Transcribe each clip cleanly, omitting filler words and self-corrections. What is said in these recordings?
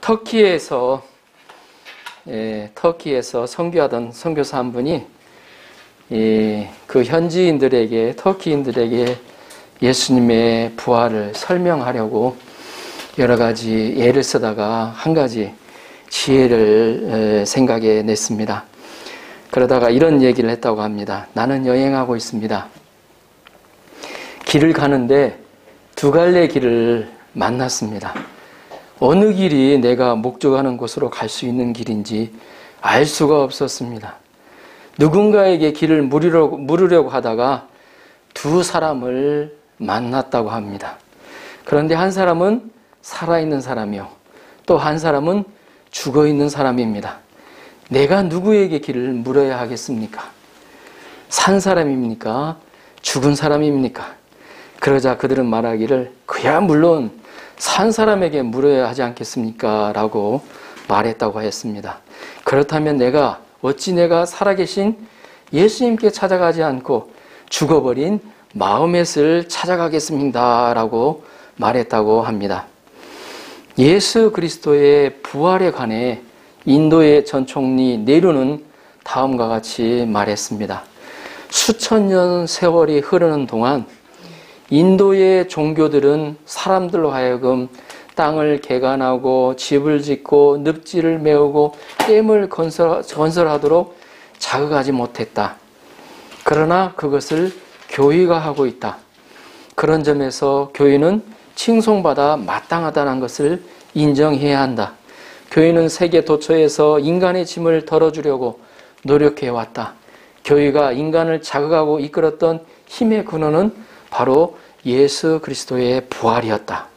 터키에서 선교하던 선교사 한 분이 그 현지인들에게, 터키인들에게 예수님의 부활을 설명하려고 여러 가지 예를 쓰다가 한 가지 지혜를 생각해 냈습니다. 그러다가 이런 얘기를 했다고 합니다. 나는 여행하고 있습니다. 길을 가는데 두 갈래 길을 만났습니다. 어느 길이 내가 목적하는 곳으로 갈 수 있는 길인지 알 수가 없었습니다. 누군가에게 길을 물으려고 하다가 두 사람을 만났다고 합니다. 그런데 한 사람은 살아있는 사람이요, 또 한 사람은 죽어있는 사람입니다. 내가 누구에게 길을 물어야 하겠습니까? 산 사람입니까? 죽은 사람입니까? 그러자 그들은 말하기를 그야 물론 산 사람에게 물어야 하지 않겠습니까? 라고 말했다고 했습니다. 그렇다면 어찌 내가 살아계신 예수님께 찾아가지 않고 죽어버린 마음햇을 찾아가겠습니다. 라고 말했다고 합니다. 예수 그리스도의 부활에 관해 인도의 전 총리 네루는 다음과 같이 말했습니다. 수천 년 세월이 흐르는 동안 인도의 종교들은 사람들로 하여금 땅을 개간하고 집을 짓고 늪지를 메우고 댐을 건설하도록 자극하지 못했다. 그러나 그것을 교회가 하고 있다. 그런 점에서 교회는 칭송받아 마땅하다는 것을 인정해야 한다. 교회는 세계 도처에서 인간의 짐을 덜어주려고 노력해왔다. 교회가 인간을 자극하고 이끌었던 힘의 근원은 바로 예수 그리스도의 부활이었다.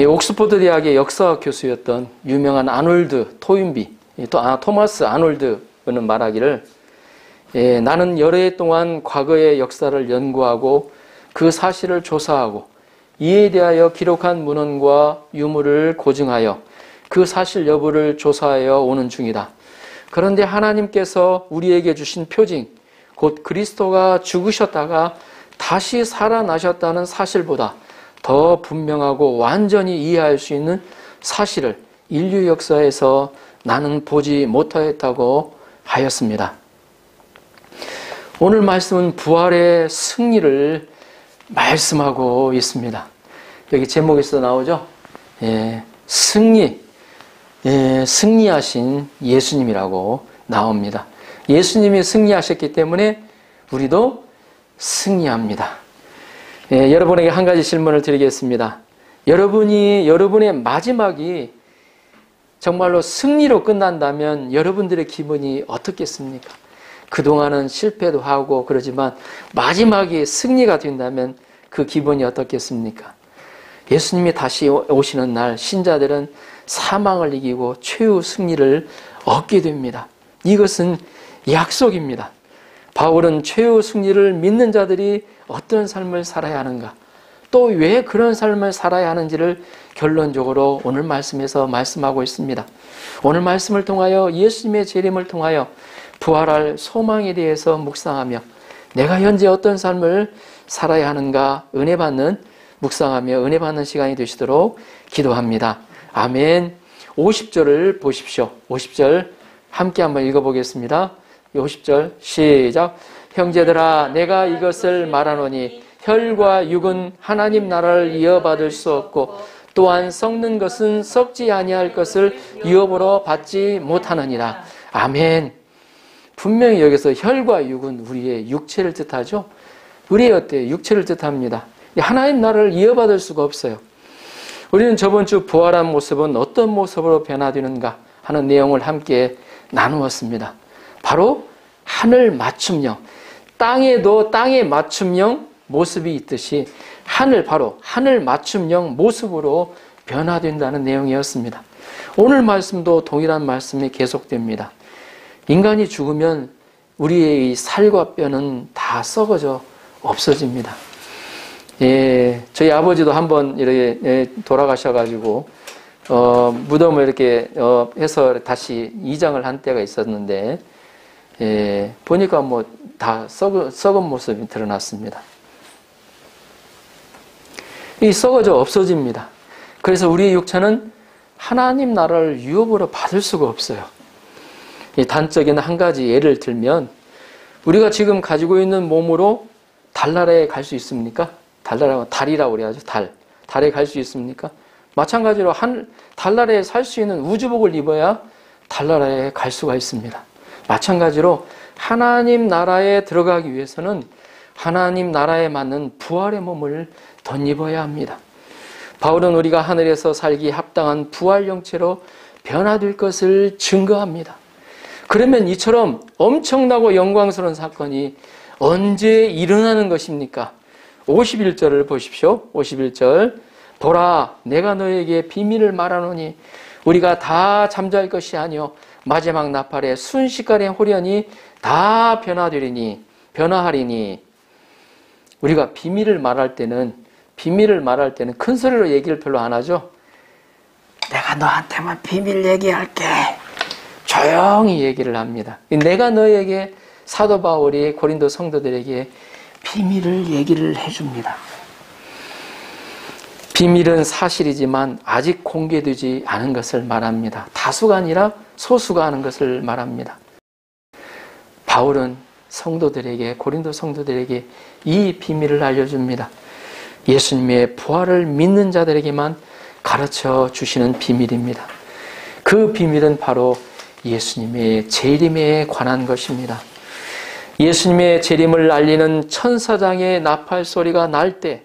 옥스퍼드 대학의 역사학 교수였던 유명한 아놀드 토윈비, 토마스 아놀드는 말하기를 나는 여러 해 동안 과거의 역사를 연구하고 그 사실을 조사하고 이에 대하여 기록한 문헌과 유물을 고증하여 그 사실 여부를 조사하여 오는 중이다. 그런데 하나님께서 우리에게 주신 표징, 곧 그리스도가 죽으셨다가 다시 살아나셨다는 사실보다 더 분명하고 완전히 이해할 수 있는 사실을 인류 역사에서 나는 보지 못하였다고 하였습니다. 오늘 말씀은 부활의 승리를 말씀하고 있습니다. 여기 제목에서 나오죠? 승리하신 예수님이라고 나옵니다. 예수님이 승리하셨기 때문에 우리도 승리합니다. 여러분에게 한 가지 질문을 드리겠습니다. 여러분의 마지막이 정말로 승리로 끝난다면 여러분들의 기분이 어떻겠습니까? 그동안은 실패도 하고 그러지만 마지막이 승리가 된다면 그 기분이 어떻겠습니까? 예수님이 다시 오시는 날 신자들은 사망을 이기고 최후 승리를 얻게 됩니다. 이것은 약속입니다. 바울은 최후 승리를 믿는 자들이 어떤 삶을 살아야 하는가, 또 왜 그런 삶을 살아야 하는지를 결론적으로 오늘 말씀에서 말씀하고 있습니다. 오늘 말씀을 통하여 예수님의 재림을 통하여 부활할 소망에 대해서 묵상하며 내가 현재 어떤 삶을 살아야 하는가 묵상하며 은혜 받는 시간이 되시도록 기도합니다. 아멘. 50절을 보십시오. 50절 함께 한번 읽어보겠습니다. 50절 시작. 형제들아 내가 이것을 말하노니 혈과 육은 하나님 나라를 이어받을 수 없고 또한 썩는 것은 썩지 아니할 것을 유업으로 받지 못하느니라. 아멘. 분명히 여기서 혈과 육은 우리의 육체를 뜻하죠. 우리의 어때요? 육체를 뜻합니다. 하나님 나라를 이어받을 수가 없어요. 우리는 저번 주 부활한 모습은 어떤 모습으로 변화되는가 하는 내용을 함께 나누었습니다. 바로 하늘 맞춤형, 땅에도 땅의 맞춤형 모습이 있듯이 바로 하늘 맞춤형 모습으로 변화된다는 내용이었습니다. 오늘 말씀도 동일한 말씀이 계속됩니다. 인간이 죽으면 우리의 이 살과 뼈는 다 썩어져 없어집니다. 저희 아버지도 한번 이렇게 돌아가셔가지고 무덤을 이렇게 해서 다시 이장을 한 때가 있었는데 보니까 뭐 다 썩은 모습이 드러났습니다. 이 썩어져 없어집니다. 그래서 우리의 육체는 하나님 나라를 유업으로 받을 수가 없어요. 이 단적인 한 가지 예를 들면 우리가 지금 가지고 있는 몸으로 달나라에 갈 수 있습니까? 달이라고 그래야죠. 달에 갈 수 있습니까? 마찬가지로 달나라에 살 수 있는 우주복을 입어야 달나라에 갈 수가 있습니다. 마찬가지로 하나님 나라에 들어가기 위해서는 하나님 나라에 맞는 부활의 몸을 덧입어야 합니다. 바울은 우리가 하늘에서 살기 합당한 부활 영체로 변화될 것을 증거합니다. 그러면 이처럼 엄청나고 영광스러운 사건이 언제 일어나는 것입니까? 51절을 보십시오. 51절. 보라, 내가 너에게 비밀을 말하노니 우리가 다 잠잘 것이 아니요 마지막 나팔에 순식간에 홀연히 다 변화하리니. 우리가 비밀을 말할 때는 큰 소리로 얘기를 별로 안 하죠. 내가 너한테만 비밀 얘기할게. 조용히 얘기를 합니다. 내가 너에게, 사도 바울이 고린도 성도들에게 비밀을 얘기를 해줍니다. 비밀은 사실이지만 아직 공개되지 않은 것을 말합니다. 다수가 아니라 소수가 하는 것을 말합니다. 바울은 고린도 성도들에게 이 비밀을 알려줍니다. 예수님의 부활을 믿는 자들에게만 가르쳐 주시는 비밀입니다. 그 비밀은 바로 예수님의 재림에 관한 것입니다. 예수님의 재림을 알리는 천사장의 나팔 소리가 날 때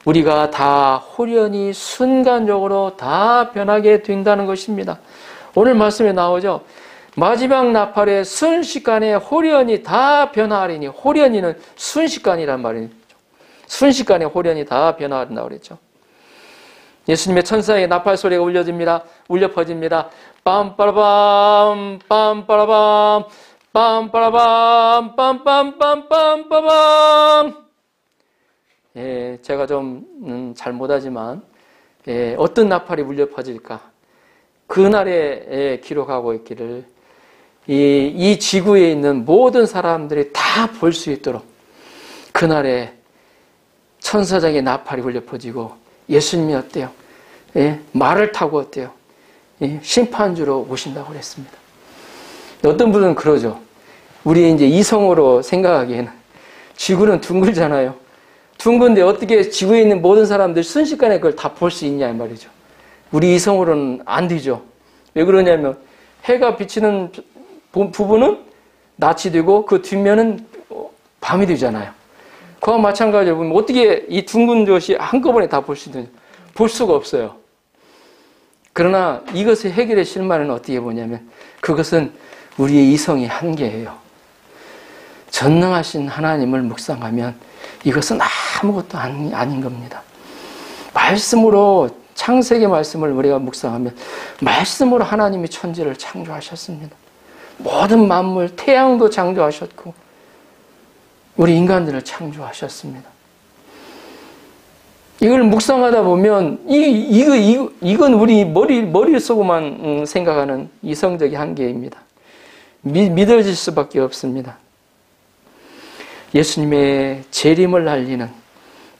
우리가 다 홀연히 순간적으로 다 변하게 된다는 것입니다. 오늘 말씀에 나오죠. 마지막 나팔에 순식간에 홀연히 다 변화하리니. 홀연히는 순식간이란 말이죠. 순식간에 홀연히 다 변화한다고 그랬죠. 예수님의 천사의 나팔 소리가 울려 퍼집니다. 빰빠라밤 빰빠라밤 빰빠라밤 빰빰빰빰빰빰. 예, 제가 좀 잘 못하지만 어떤 나팔이 울려 퍼질까? 그날에 기록하고 있기를 이 지구에 있는 모든 사람들이 다 볼 수 있도록 그날에 천사장의 나팔이 울려 퍼지고 예수님이 어때요? 예, 말을 타고 어때요? 예, 심판주로 오신다고 그랬습니다. 어떤 분은 그러죠. 우리 이제 이성으로 생각하기에는 지구는 둥글잖아요. 둥근데 어떻게 지구에 있는 모든 사람들 순식간에 그걸 다 볼 수 있냐 이 말이죠. 우리 이성으로는 안 되죠. 왜 그러냐면 해가 비치는 부분은 낮이 되고 그 뒷면은 밤이 되잖아요. 그와 마찬가지로 보면 어떻게 이 둥근 것이 한꺼번에 다 볼 수 있느냐. 볼 수가 없어요. 그러나 이것의 해결의 실마리는 어떻게 보냐면 그것은 우리의 이성의 한계예요. 전능하신 하나님을 묵상하면 이것은 아무것도 아닌 겁니다. 말씀으로 창세기 말씀을 우리가 묵상하면 말씀으로 하나님이 천지를 창조하셨습니다. 모든 만물, 태양도 창조하셨고 우리 인간들을 창조하셨습니다. 이걸 묵상하다 보면 이건 우리 머릿속으로만 생각하는 이성적인 한계입니다. 믿어질 수밖에 없습니다. 예수님의 재림을 알리는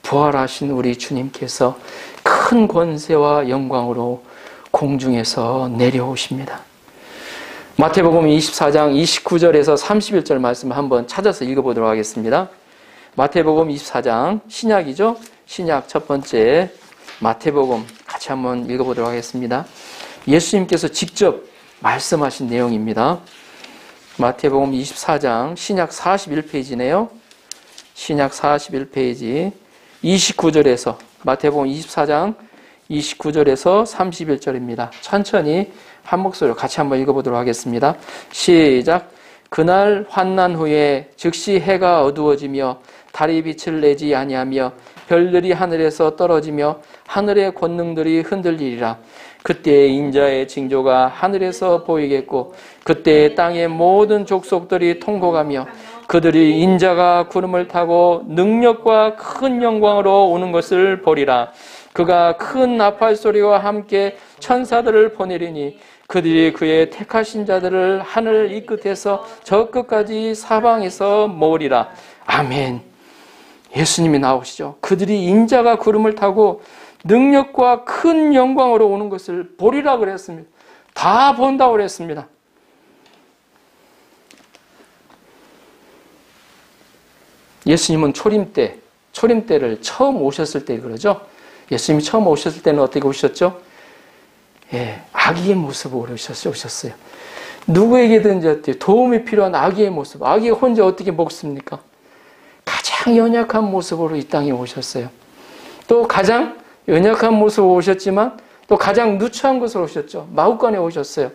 부활하신 우리 주님께서 큰 권세와 영광으로 공중에서 내려오십니다. 마태복음 24장 29절에서 31절 말씀을 한번 찾아서 읽어보도록 하겠습니다. 마태복음 24장, 신약이죠? 신약 첫 번째 마태복음 같이 한번 읽어보도록 하겠습니다. 예수님께서 직접 말씀하신 내용입니다. 마태복음 24장, 신약 41페이지네요. 신약 41페이지 29절에서 마태복음 24장 29절에서 31절입니다. 천천히 한 목소리로 같이 한번 읽어보도록 하겠습니다. 시작. 그날 환난 후에 즉시 해가 어두워지며 달이 빛을 내지 아니하며 별들이 하늘에서 떨어지며 하늘의 권능들이 흔들리리라. 그때 인자의 징조가 하늘에서 보이겠고 그때 땅의 모든 족속들이 통곡하며 그들이 인자가 구름을 타고 능력과 큰 영광으로 오는 것을 보리라. 그가 큰 나팔 소리와 함께 천사들을 보내리니 그들이 그의 택하신 자들을 하늘 이 끝에서 저 끝까지 사방에서 모으리라. 아멘. 예수님이 나오시죠. 그들이 인자가 구름을 타고 능력과 큰 영광으로 오는 것을 보리라 그랬습니다. 다 본다고 그랬습니다. 예수님은 초림때를 처음 오셨을 때 그러죠. 예수님이 처음 오셨을 때는 어떻게 오셨죠? 아기의 모습으로 오셨어요. 누구에게든지 도움이 필요한 아기의 모습, 아기가 혼자 어떻게 먹습니까? 가장 연약한 모습으로 이 땅에 오셨어요. 또 가장 연약한 모습으로 오셨지만 또 가장 누추한 곳으로 오셨죠. 마구간에 오셨어요.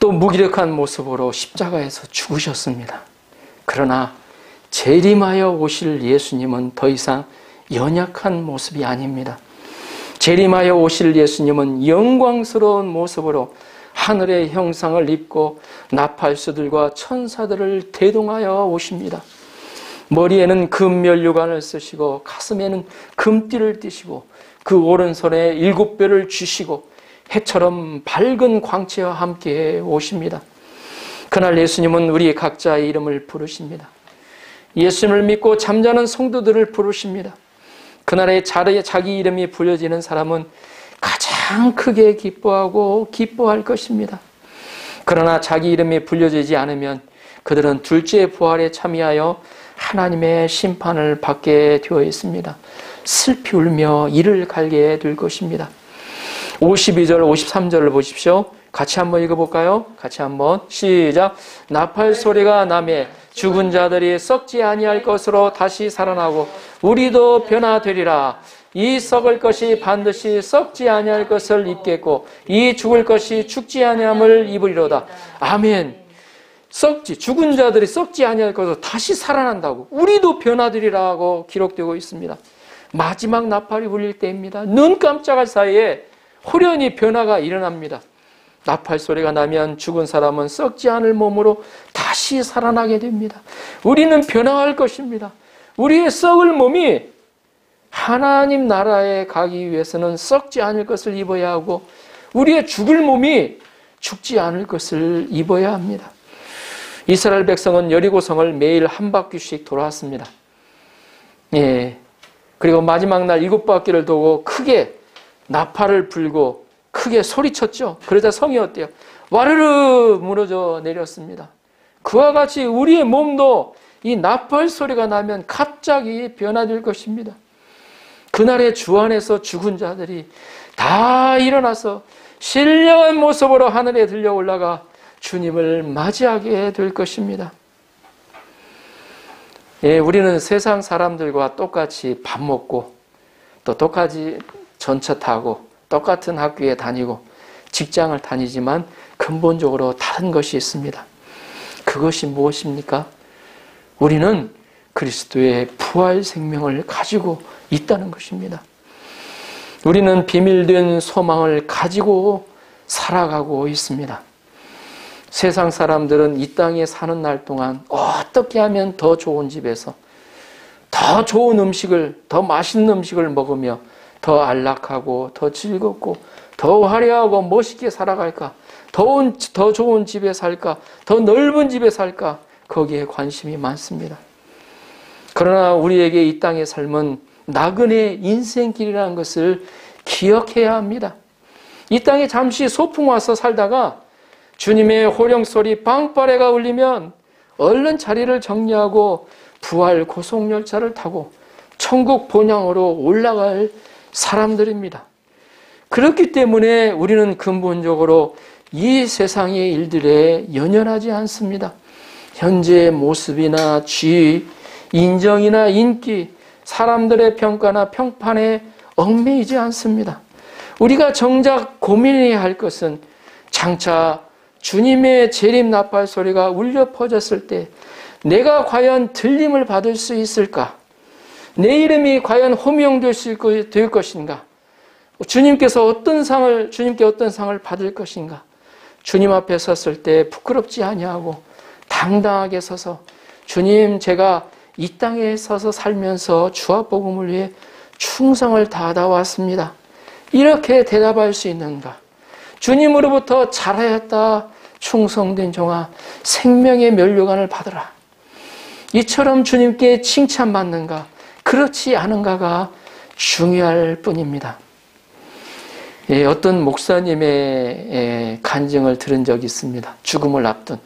또 무기력한 모습으로 십자가에서 죽으셨습니다. 그러나 재림하여 오실 예수님은 더 이상 연약한 모습이 아닙니다. 재림하여 오실 예수님은 영광스러운 모습으로 하늘의 형상을 입고 나팔수들과 천사들을 대동하여 오십니다. 머리에는 금면류관을 쓰시고 가슴에는 금띠를 띠시고 그 오른손에 7뼈를 쥐시고 해처럼 밝은 광채와 함께 오십니다. 그날 예수님은 우리 각자의 이름을 부르십니다. 예수님을 믿고 잠자는 성도들을 부르십니다. 그날에 자기 이름이 불려지는 사람은 가장 크게 기뻐할 것입니다. 그러나 자기 이름이 불려지지 않으면 그들은 둘째 부활에 참여하여 하나님의 심판을 받게 되어 있습니다. 슬피 울며 이를 갈게 될 것입니다. 52절, 53절을 보십시오. 같이 한번 읽어볼까요? 같이 한번 시작. 나팔 소리가 나매 죽은 자들이 썩지 아니할 것으로 다시 살아나고 우리도 변화되리라. 이 썩을 것이 반드시 썩지 아니할 것을 입겠고 이 죽을 것이 죽지 아니함을 입으리로다. 아멘. 죽은 자들이 썩지 아니할 것으로 다시 살아난다고 우리도 변화되리라고 기록되고 있습니다. 마지막 나팔이 울릴 때입니다. 눈 깜짝할 사이에 호련히 변화가 일어납니다. 나팔 소리가 나면 죽은 사람은 썩지 않을 몸으로 다시 살아나게 됩니다. 우리는 변화할 것입니다. 우리의 썩을 몸이 하나님 나라에 가기 위해서는 썩지 않을 것을 입어야 하고 우리의 죽을 몸이 죽지 않을 것을 입어야 합니다. 이스라엘 백성은 여리고성을 매일 한 바퀴씩 돌아왔습니다. 그리고 마지막 날 7바퀴를 도고 크게 나팔을 불고 크게 소리쳤죠. 그러자 성이 어때요? 와르르 무너져 내렸습니다. 그와 같이 우리의 몸도 이 나팔 소리가 나면 갑자기 변화될 것입니다. 그날의 주 안에서 죽은 자들이 다 일어나서 신령한 모습으로 하늘에 들려 올라가 주님을 맞이하게 될 것입니다. 우리는 세상 사람들과 똑같이 밥 먹고 또 똑같이 전차 타고 똑같은 학교에 다니고 직장을 다니지만 근본적으로 다른 것이 있습니다. 그것이 무엇입니까? 우리는 그리스도의 부활 생명을 가지고 있다는 것입니다. 우리는 비밀된 소망을 가지고 살아가고 있습니다. 세상 사람들은 이 땅에 사는 날 동안 어떻게 하면 더 좋은 집에서 더 좋은 음식을, 더 맛있는 음식을 먹으며 더 안락하고 더 즐겁고 더 화려하고 멋있게 살아갈까? 더 좋은 집에 살까? 더 넓은 집에 살까? 거기에 관심이 많습니다. 그러나 우리에게 이 땅의 삶은 나그네 인생길이라는 것을 기억해야 합니다. 이 땅에 잠시 소풍 와서 살다가 주님의 호령소리 방파레가 울리면 얼른 자리를 정리하고 부활 고속열차를 타고 천국 본향으로 올라갈 사람들입니다. 그렇기 때문에 우리는 근본적으로 이 세상의 일들에 연연하지 않습니다. 현재의 모습이나 지위, 인정이나 인기, 사람들의 평가나 평판에 얽매이지 않습니다. 우리가 정작 고민해야 할 것은 장차 주님의 재림 나팔 소리가 울려 퍼졌을 때 내가 과연 들림을 받을 수 있을까? 내 이름이 과연 호명될 것인가? 주님께 어떤 상을 받을 것인가? 주님 앞에 섰을 때 부끄럽지 아니하고 당당하게 서서 주님, 제가 이 땅에 서서 살면서 주와 복음을 위해 충성을 다하다 왔습니다. 이렇게 대답할 수 있는가? 주님으로부터 잘하였다, 충성된 종아, 생명의 면류관을 받으라. 이처럼 주님께 칭찬받는가? 그렇지 않은가가 중요할 뿐입니다. 예, 어떤 목사님의 간증을 들은 적이 있습니다. 죽음을 앞둔.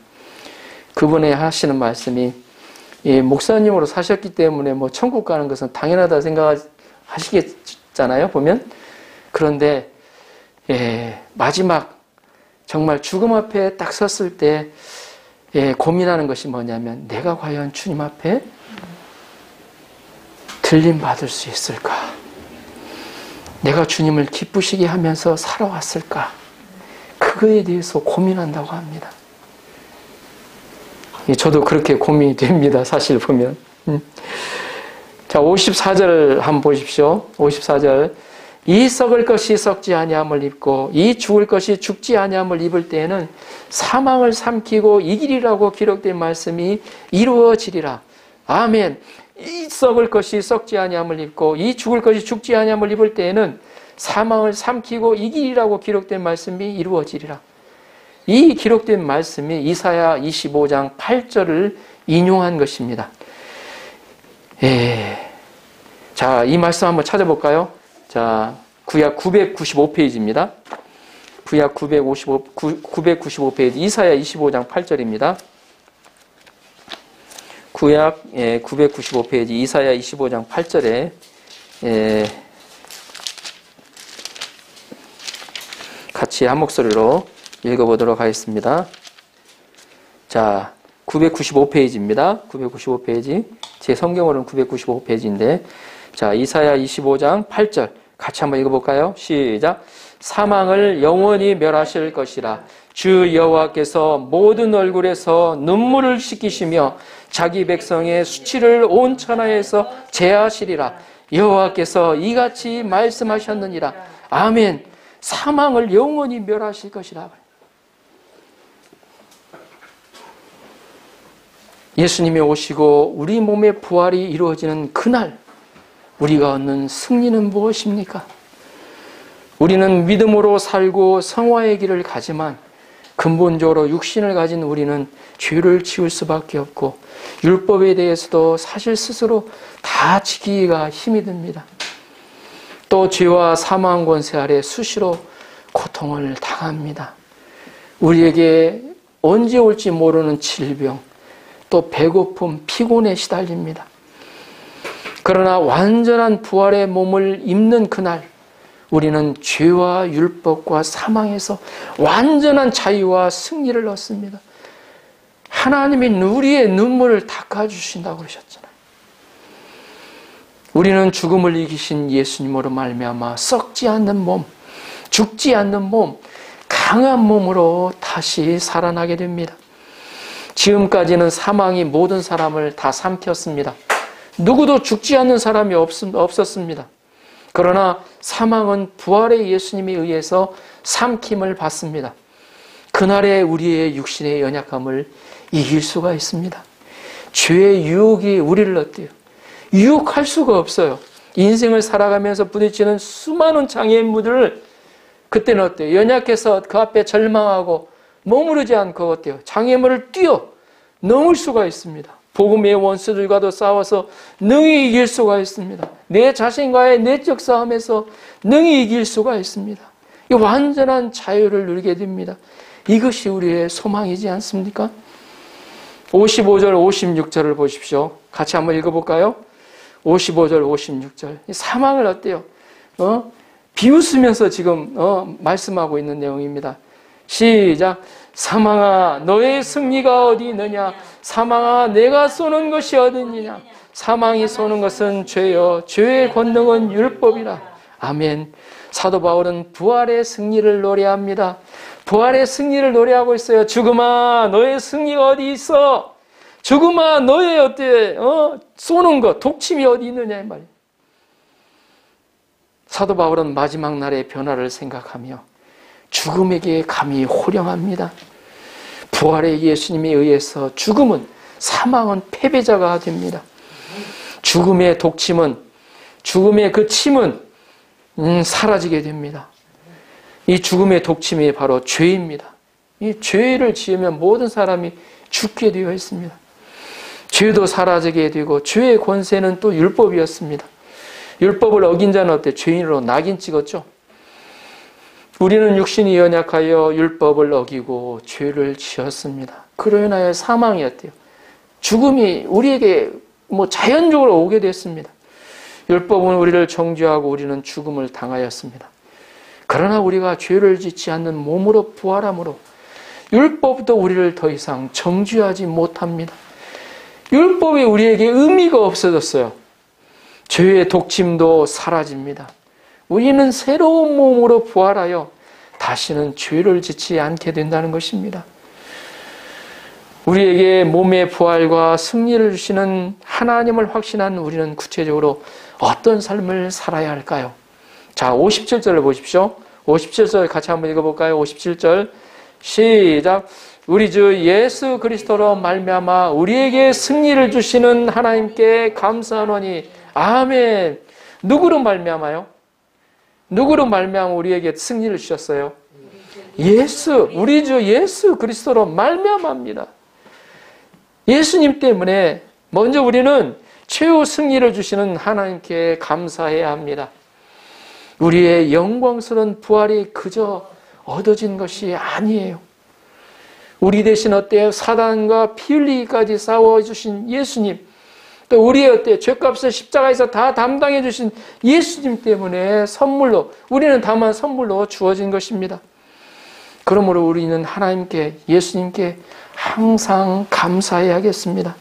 그분의 하시는 말씀이, 예, 목사님으로 사셨기 때문에 뭐 천국 가는 것은 당연하다 생각하시겠잖아요, 보면. 그런데, 예, 마지막, 정말 죽음 앞에 딱 섰을 때, 예, 고민하는 것이 뭐냐면, 내가 과연 주님 앞에 들림 받을 수 있을까? 내가 주님을 기쁘시게 하면서 살아왔을까? 그거에 대해서 고민한다고 합니다. 저도 그렇게 고민이 됩니다. 사실 보면. 자, 54절 한번 보십시오. 54절. 이 썩을 것이 썩지 아니함을 입고 이 죽을 것이 죽지 아니함을 입을 때에는 사망을 삼키고 이기리라고 기록된 말씀이 이루어지리라. 아멘. 이 썩을 것이 썩지 아니함을 입고 이 죽을 것이 죽지 아니함을 입을 때에는 사망을 삼키고 이기리라고 기록된 말씀이 이루어지리라. 이 기록된 말씀이 이사야 25장 8절을 인용한 것입니다. 예. 자, 이 말씀 한번 찾아볼까요? 자, 구약 995페이지입니다. 구약 995페이지 이사야 25장 8절입니다. 구약 995페이지 이사야 25장 8절에 같이 한 목소리로 읽어보도록 하겠습니다. 자, 995페이지입니다. 995페이지. 제 성경으로는 995페이지인데, 자, 이사야 25장 8절. 같이 한번 읽어볼까요? 시작. 사망을 영원히 멸하실 것이라. 주 여호와께서 모든 얼굴에서 눈물을 씻기시며 자기 백성의 수치를 온 천하에서 제하시리라. 여호와께서 이같이 말씀하셨느니라. 아멘. 사망을 영원히 멸하실 것이라. 예수님이 오시고 우리 몸의 부활이 이루어지는 그날 우리가 얻는 승리는 무엇입니까? 우리는 믿음으로 살고 성화의 길을 가지만 근본적으로 육신을 가진 우리는 죄를 지을 수밖에 없고 율법에 대해서도 사실 스스로 다 지키기가 힘이 듭니다. 또 죄와 사망 권세 아래 수시로 고통을 당합니다. 우리에게 언제 올지 모르는 질병, 또 배고픔, 피곤에 시달립니다. 그러나 완전한 부활의 몸을 입는 그날 우리는 죄와 율법과 사망에서 완전한 자유와 승리를 얻습니다. 하나님이 우리의 눈물을 닦아주신다고 그러셨잖아요. 우리는 죽음을 이기신 예수님으로 말미암아 썩지 않는 몸, 죽지 않는 몸, 강한 몸으로 다시 살아나게 됩니다. 지금까지는 사망이 모든 사람을 다 삼켰습니다. 누구도 죽지 않는 사람이 없었습니다. 그러나 사망은 부활의 예수님에 의해서 삼킴을 받습니다. 그날에 우리의 육신의 연약함을 이길 수가 있습니다. 죄의 유혹이 우리를 어때요? 유혹할 수가 없어요. 인생을 살아가면서 부딪히는 수많은 장애물들을 그때는 어때요? 연약해서 그 앞에 절망하고 머무르지 않고 어때요? 장애물을 뛰어 넘을 수가 있습니다. 복음의 원수들과도 싸워서 능히 이길 수가 있습니다. 내 자신과의 내적 싸움에서 능히 이길 수가 있습니다. 이 완전한 자유를 누리게 됩니다. 이것이 우리의 소망이지 않습니까? 55절, 56절을 보십시오. 같이 한번 읽어볼까요? 55절, 56절. 사망을 어때요? 비웃으면서 지금 말씀하고 있는 내용입니다. 시작. 사망아 너의 승리가 어디 있느냐? 사망아 내가 쏘는 것이 어디 있느냐? 사망이 쏘는 것은 죄요 죄의 권능은 율법이라. 아멘. 사도 바울은 부활의 승리를 노래합니다. 부활의 승리를 노래하고 있어요. 죽음아 너의 승리가 어디 있어? 죽음아 너의 어때 쏘는 것 독침이 어디 있느냐 이 말이에요. 사도 바울은 마지막 날의 변화를 생각하며 죽음에게 감히 호령합니다. 부활의 예수님에 의해서 죽음은, 사망은 패배자가 됩니다. 죽음의 독침은, 죽음의 그 침은 사라지게 됩니다. 이 죽음의 독침이 바로 죄입니다. 이 죄를 지으면 모든 사람이 죽게 되어 있습니다. 죄도 사라지게 되고 죄의 권세는 또 율법이었습니다. 율법을 어긴 자는 어때? 죄인으로 낙인 찍었죠. 우리는 육신이 연약하여 율법을 어기고 죄를 지었습니다. 그로 인하여 사망이었대요. 죽음이 우리에게 자연적으로 오게 됐습니다. 율법은 우리를 정죄하고 우리는 죽음을 당하였습니다. 그러나 우리가 죄를 짓지 않는 몸으로 부활함으로 율법도 우리를 더 이상 정죄하지 못합니다. 율법이 우리에게 의미가 없어졌어요. 죄의 독침도 사라집니다. 우리는 새로운 몸으로 부활하여 다시는 죄를 짓지 않게 된다는 것입니다. 우리에게 몸의 부활과 승리를 주시는 하나님을 확신한 우리는 구체적으로 어떤 삶을 살아야 할까요? 자, 57절을 보십시오. 57절 같이 한번 읽어볼까요? 57절 시작. 우리 주 예수 그리스도로 말미암아 우리에게 승리를 주시는 하나님께 감사하노니 아멘. 누구로 말미암아요? 누구로 말미암아 우리에게 승리를 주셨어요? 예수, 우리 주 예수 그리스도로 말미암아입니다. 예수님 때문에 먼저 우리는 최후 승리를 주시는 하나님께 감사해야 합니다. 우리의 영광스러운 부활이 그저 얻어진 것이 아니에요. 우리 대신 어때요? 사단과 피 흘리기까지 싸워주신 예수님, 또 우리의 어때요? 죄값을 십자가에서 다 담당해 주신 예수님 때문에 선물로, 우리는 다만 선물로 주어진 것입니다. 그러므로 우리는 하나님께, 예수님께 항상 감사해야겠습니다.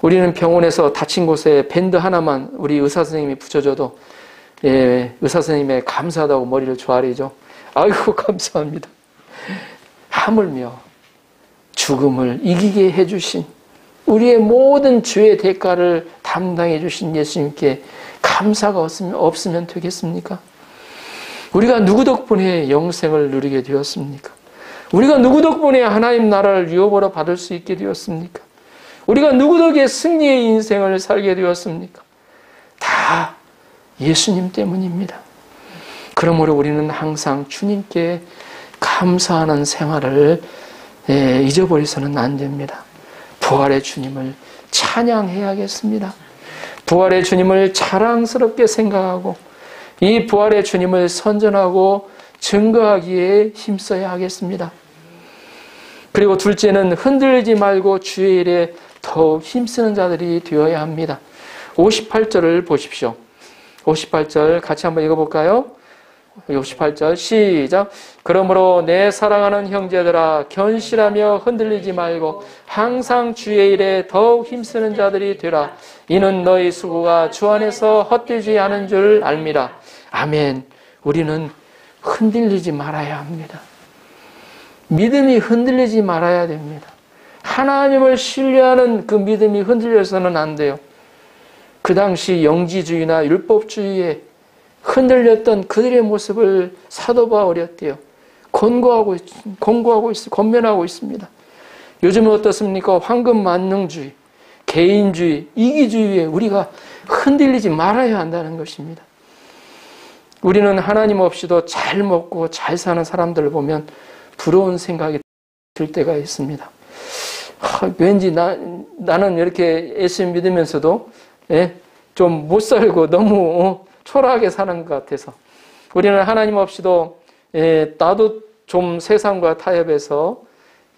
우리는 병원에서 다친 곳에 밴드 하나만 우리 의사 선생님이 붙여줘도 의사 선생님의 감사하다고 머리를 조아리죠. 아이고 감사합니다. 하물며 죽음을 이기게 해주신 우리의 모든 죄의 대가를 담당해 주신 예수님께 감사가 없으면 되겠습니까? 우리가 누구 덕분에 영생을 누리게 되었습니까? 우리가 누구 덕분에 하나님 나라를 유업으로 받을 수 있게 되었습니까? 우리가 누구 덕에 승리의 인생을 살게 되었습니까? 다 예수님 때문입니다. 그러므로 우리는 항상 주님께 감사하는 생활을 잊어버려서는 안 됩니다. 부활의 주님을 찬양해야겠습니다. 부활의 주님을 자랑스럽게 생각하고 이 부활의 주님을 선전하고 증거하기에 힘써야 하겠습니다. 그리고 둘째는 흔들리지 말고 주의 일에 더욱 힘쓰는 자들이 되어야 합니다. 58절을 보십시오. 58절 같이 한번 읽어볼까요? 58절 시작. 그러므로 내 사랑하는 형제들아 견실하며 흔들리지 말고 항상 주의 일에 더욱 힘쓰는 자들이 되라. 이는 너희 수고가 주 안에서 헛되지 않은 줄 알미라. 아멘. 우리는 흔들리지 말아야 합니다. 믿음이 흔들리지 말아야 됩니다. 하나님을 신뢰하는 그 믿음이 흔들려서는 안 돼요. 그 당시 영지주의나 율법주의에 흔들렸던 그들의 모습을 사도 바울이 어때요? 권면하고 있습니다. 요즘은 어떻습니까? 황금만능주의, 개인주의, 이기주의에 우리가 흔들리지 말아야 한다는 것입니다. 우리는 하나님 없이도 잘 먹고 잘 사는 사람들을 보면 부러운 생각이 들 때가 있습니다. 왠지 나는 이렇게 예수 믿으면서도 좀 못 살고 너무 초라하게 사는 것 같아서 우리는 하나님 없이도 나도 좀 세상과 타협해서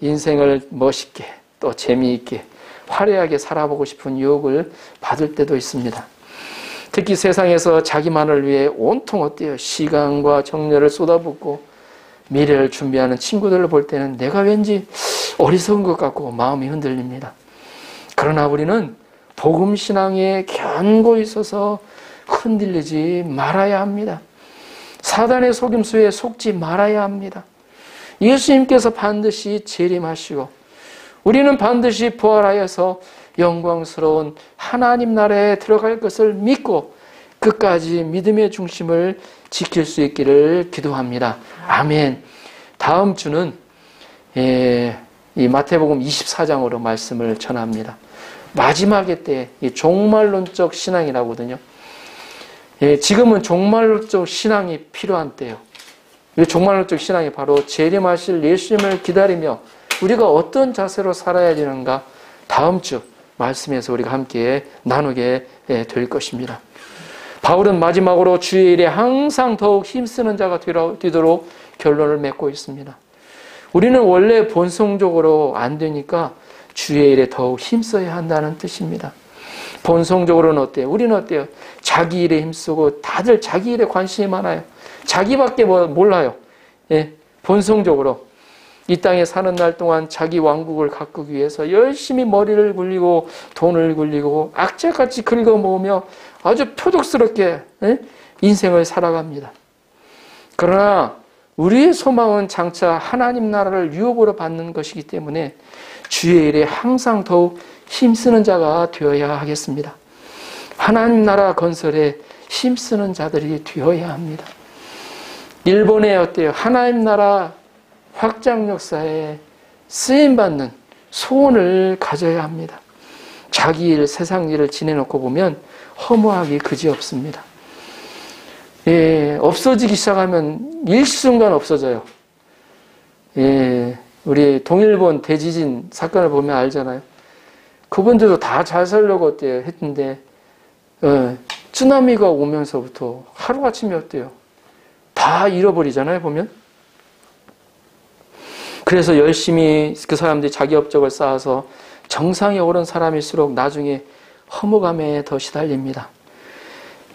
인생을 멋있게 또 재미있게 화려하게 살아보고 싶은 유혹을 받을 때도 있습니다. 특히 세상에서 자기만을 위해 온통 어때요? 시간과 정열을 쏟아붓고 미래를 준비하는 친구들을 볼 때는 내가 왠지 어리석은 것 같고 마음이 흔들립니다. 그러나 우리는 복음신앙에 견고히 있어서 흔들리지 말아야 합니다. 사단의 속임수에 속지 말아야 합니다. 예수님께서 반드시 재림하시고 우리는 반드시 부활하여서 영광스러운 하나님 나라에 들어갈 것을 믿고 끝까지 믿음의 중심을 지킬 수 있기를 기도합니다. 아멘. 다음 주는 이 마태복음 24장으로 말씀을 전합니다. 마지막의 때 이 종말론적 신앙이라고 하거든요. 지금은 종말론적 신앙이 필요한 때예요. 이 종말론적 신앙이 바로 재림하실 예수님을 기다리며 우리가 어떤 자세로 살아야 되는가 다음 주 말씀에서 우리가 함께 나누게 될 것입니다. 바울은 마지막으로 주의 일에 항상 더욱 힘쓰는 자가 되도록 결론을 맺고 있습니다. 우리는 원래 본성적으로 안 되니까 주의 일에 더욱 힘써야 한다는 뜻입니다. 본성적으로는 어때요? 우리는 어때요? 자기 일에 힘쓰고 다들 자기 일에 관심이 많아요. 자기밖에 몰라요. 예, 본성적으로. 이 땅에 사는 날 동안 자기 왕국을 가꾸기 위해서 열심히 머리를 굴리고 돈을 굴리고 악재같이 긁어모으며 아주 표독스럽게 인생을 살아갑니다. 그러나 우리의 소망은 장차 하나님 나라를 유업으로 받는 것이기 때문에 주의 일에 항상 더욱 힘쓰는 자가 되어야 하겠습니다. 하나님 나라 건설에 힘쓰는 자들이 되어야 합니다. 일본에 어때요? 하나님 나라 확장 역사에 쓰임받는 소원을 가져야 합니다. 자기 일, 세상 일을 지내놓고 보면 허무하기 그지없습니다. 예, 없어지기 시작하면 일순간 없어져요. 예, 우리 동일본 대지진 사건을 보면 알잖아요. 그분들도 다 잘 살려고 어때요? 했는데, 쓰나미가 오면서부터 하루아침에 어때요? 다 잃어버리잖아요, 보면. 그래서 열심히 그 사람들이 자기 업적을 쌓아서 정상에 오른 사람일수록 나중에 허무감에 더 시달립니다.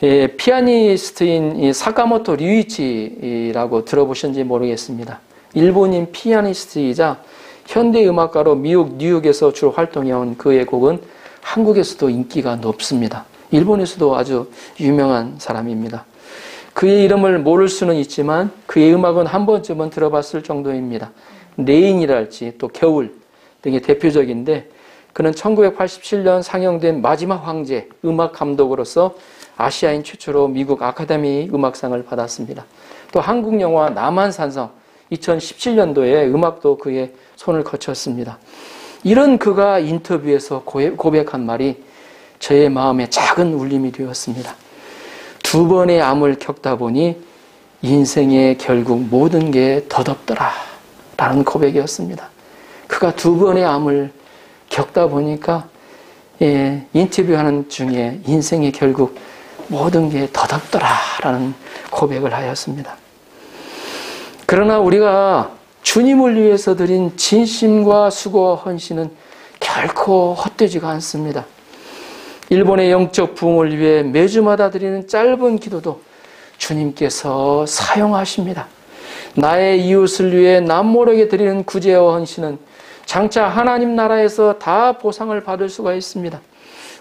예, 피아니스트인 사카모토 류이치라고 들어보셨는지 모르겠습니다. 일본인 피아니스트이자 현대음악가로 미국 뉴욕에서 주로 활동해온 그의 곡은 한국에서도 인기가 높습니다. 일본에서도 아주 유명한 사람입니다. 그의 이름을 모를 수는 있지만 그의 음악은 한 번쯤은 들어봤을 정도입니다. 레인이랄지 또 겨울 등이 대표적인데 그는 1987년 상영된 마지막 황제 음악 감독으로서 아시아인 최초로 미국 아카데미 음악상을 받았습니다. 또 한국 영화 남한산성 2017년도에 음악도 그의 손을 거쳤습니다. 이런 그가 인터뷰에서 고백한 말이 저의 마음에 작은 울림이 되었습니다. 2번의 암을 겪다 보니 인생의 결국 모든 게 덧없더라 라는 고백이었습니다. 그가 2번의 암을 겪다 보니까 인터뷰하는 중에 인생의 결국 모든 게 덧없더라 라는 고백을 하였습니다. 그러나 우리가 주님을 위해서 드린 진심과 수고와 헌신은 결코 헛되지가 않습니다. 일본의 영적 부흥을 위해 매주마다 드리는 짧은 기도도 주님께서 사용하십니다. 나의 이웃을 위해 남모르게 드리는 구제와 헌신은 장차 하나님 나라에서 다 보상을 받을 수가 있습니다.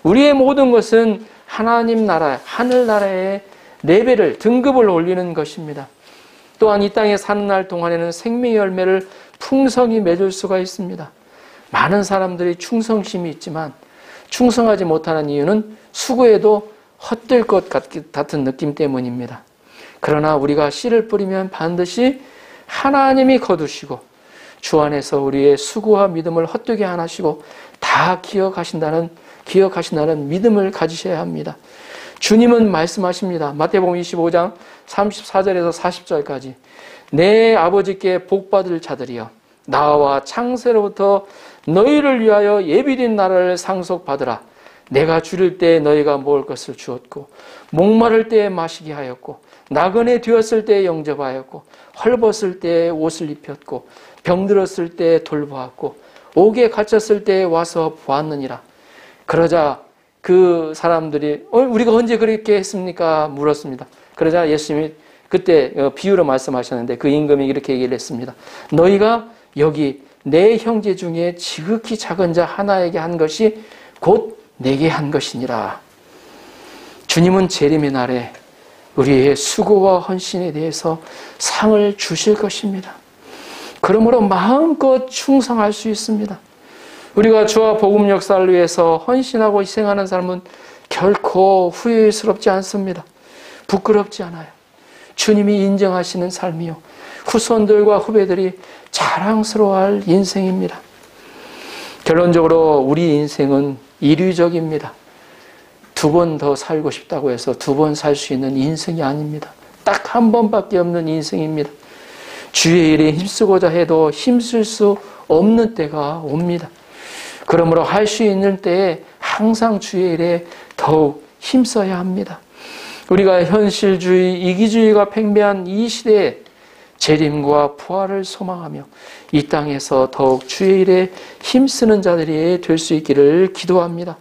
우리의 모든 것은 하나님 나라, 하늘나라의 레벨을, 등급을 올리는 것입니다. 또한 이 땅에 사는 날 동안에는 생명의 열매를 풍성히 맺을 수가 있습니다. 많은 사람들이 충성심이 있지만 충성하지 못하는 이유는 수고해도 헛될 것 같은 느낌 때문입니다. 그러나 우리가 씨를 뿌리면 반드시 하나님이 거두시고 주 안에서 우리의 수고와 믿음을 헛되게 안 하시고 다 기억하신다는 믿음을 가지셔야 합니다. 주님은 말씀하십니다. 마태복음 25장 34절에서 40절까지 내 아버지께 복받을 자들이여 나와 창세로부터 너희를 위하여 예비된 나라를 상속받으라. 내가 줄일 때 너희가 먹을 것을 주었고 목마를 때 마시게 하였고 나그네 되었을 때 영접하였고 헐벗을 때 옷을 입혔고 병들었을 때 돌보았고 옥에 갇혔을 때 와서 보았느니라. 그러자 그 사람들이 우리가 언제 그렇게 했습니까? 물었습니다. 그러자 예수님이 그때 비유로 말씀하셨는데 그 임금이 이렇게 얘기를 했습니다. 너희가 여기 내 형제 중에 지극히 작은 자 하나에게 한 것이 곧 내게 한 것이니라. 주님은 재림의 날에 우리의 수고와 헌신에 대해서 상을 주실 것입니다. 그러므로 마음껏 충성할 수 있습니다. 우리가 주와 복음 역사를 위해서 헌신하고 희생하는 삶은 결코 후회스럽지 않습니다. 부끄럽지 않아요. 주님이 인정하시는 삶이요. 후손들과 후배들이 자랑스러워할 인생입니다. 결론적으로 우리 인생은 이류적입니다. 2번 더 살고 싶다고 해서 2번 살 수 있는 인생이 아닙니다. 딱 한 번밖에 없는 인생입니다. 주의 일에 힘쓰고자 해도 힘쓸 수 없는 때가 옵니다. 그러므로 할 수 있는 때에 항상 주의 일에 더욱 힘써야 합니다. 우리가 현실주의, 이기주의가 팽배한 이 시대에 재림과 부활을 소망하며 이 땅에서 더욱 주의 일에 힘쓰는 자들이 될 수 있기를 기도합니다.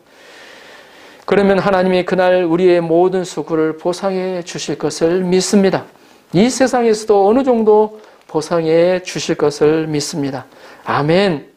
그러면 하나님이 그날 우리의 모든 수고를 보상해 주실 것을 믿습니다. 이 세상에서도 어느 정도 보상해 주실 것을 믿습니다. 아멘.